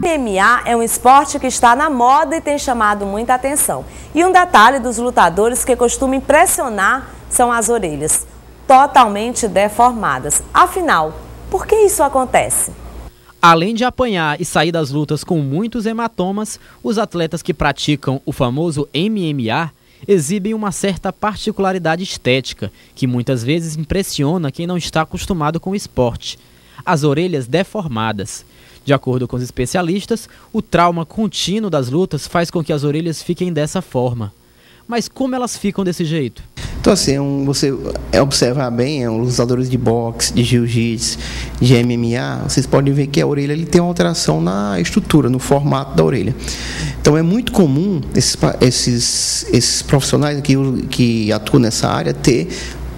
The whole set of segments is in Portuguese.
MMA é um esporte que está na moda e tem chamado muita atenção. E um detalhe dos lutadores que costuma impressionar são as orelhas, totalmente deformadas. Afinal, por que isso acontece? Além de apanhar e sair das lutas com muitos hematomas, os atletas que praticam o famoso MMA exibem uma certa particularidade estética, que muitas vezes impressiona quem não está acostumado com o esporte: as orelhas deformadas. De acordo com os especialistas, o trauma contínuo das lutas faz com que as orelhas fiquem dessa forma. Mas como elas ficam desse jeito? Então assim, você observar bem, os lutadores de boxe, de jiu-jitsu, de MMA, vocês podem ver que a orelha ele tem uma alteração na estrutura, no formato da orelha. Então é muito comum esses profissionais que atuam nessa área ter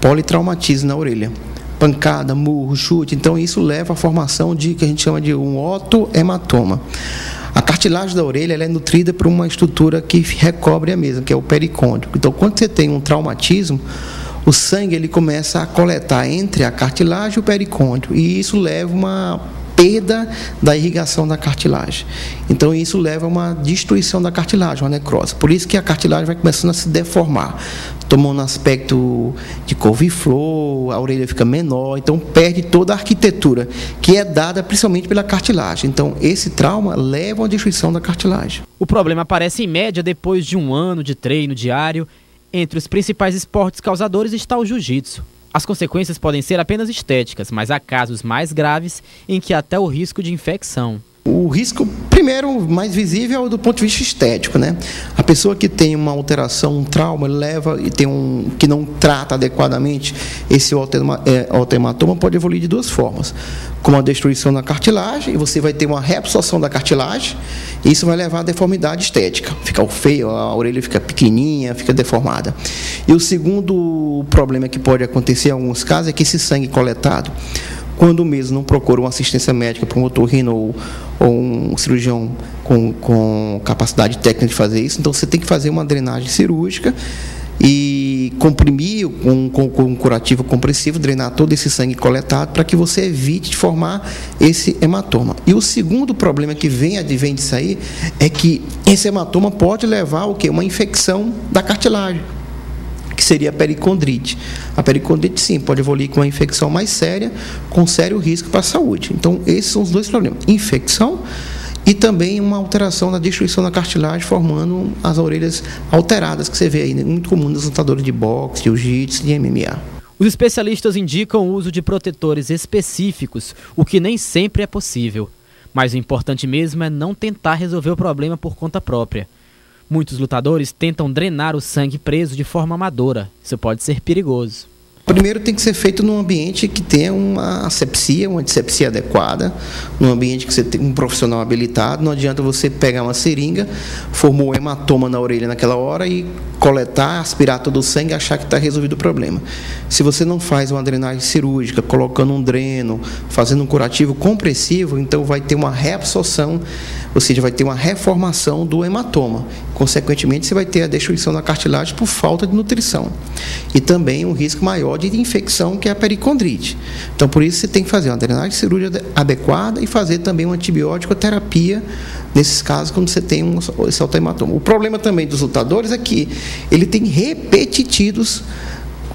politraumatismo na orelha. Pancada, murro, chute, então isso leva à formação de que a gente chama de um otohematoma. A cartilagem da orelha ela é nutrida por uma estrutura que recobre a mesma, que é o pericôndrio. Então, quando você tem um traumatismo, o sangue ele começa a coletar entre a cartilagem e o pericôndrio, e isso leva uma perda da irrigação da cartilagem. Então, isso leva a uma destruição da cartilagem, uma necrose. Por isso que a cartilagem vai começando a se deformar, tomando aspecto de couve-flor, a orelha fica menor, então perde toda a arquitetura, que é dada principalmente pela cartilagem. Então, esse trauma leva à destruição da cartilagem. O problema aparece em média depois de um ano de treino diário. Entre os principais esportes causadores está o jiu-jitsu. As consequências podem ser apenas estéticas, mas há casos mais graves em que há até o risco de infecção. O risco, primeiro, mais visível é o do ponto de vista estético, né? A pessoa que tem uma alteração, um trauma, que não trata adequadamente esse otohematoma pode evoluir de duas formas. Como a destruição da cartilagem, e você vai ter uma reabsorção da cartilagem, e isso vai levar à deformidade estética. Fica feio, a orelha fica pequenininha, fica deformada. E o segundo problema que pode acontecer em alguns casos é que esse sangue coletado, quando mesmo não procura uma assistência médica para um otorrino ou um cirurgião com capacidade técnica de fazer isso, então você tem que fazer uma drenagem cirúrgica e comprimir com um curativo compressivo, drenar todo esse sangue coletado para que você evite de formar esse hematoma. E o segundo problema que advém disso aí é que esse hematoma pode levar ao quê? Uma infecção da cartilagem, que seria a pericondrite. A pericondrite, sim, pode evoluir com uma infecção mais séria, com sério risco para a saúde. Então, esses são os dois problemas: infecção e também uma alteração na destruição da cartilagem, formando as orelhas alteradas, que você vê aí, muito comum nos lutadores de boxe, jiu-jitsu e MMA. Os especialistas indicam o uso de protetores específicos, o que nem sempre é possível. Mas o importante mesmo é não tentar resolver o problema por conta própria. Muitos lutadores tentam drenar o sangue preso de forma amadora. Isso pode ser perigoso. Primeiro tem que ser feito num ambiente que tenha uma antisepsia adequada, num ambiente que você tem um profissional habilitado. Não adianta você pegar uma seringa, formou um hematoma na orelha naquela hora e coletar, aspirar todo o sangue e achar que está resolvido o problema. Se você não faz uma drenagem cirúrgica, colocando um dreno, fazendo um curativo compressivo, então vai ter uma reabsorção, ou seja, vai ter uma reformação do hematoma. Consequentemente, você vai ter a destruição da cartilagem por falta de nutrição. E também um risco maior de infecção, que é a pericondrite. Então, por isso, você tem que fazer uma drenagem cirúrgica adequada e fazer também uma antibiótico-terapia nesses casos, quando você tem esse otohematoma. O problema também dos lutadores é que ele tem repetitivos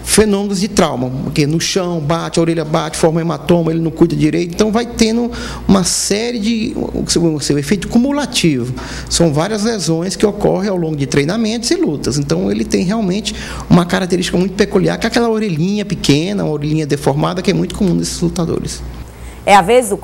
fenômenos de trauma, porque no chão bate, a orelha bate, forma um hematoma, ele não cuida direito, então vai tendo uma série de seu efeito cumulativo. São várias lesões que ocorrem ao longo de treinamentos e lutas. Então ele tem realmente uma característica muito peculiar, que é aquela orelhinha pequena, uma orelhinha deformada, que é muito comum nesses lutadores. É a vez do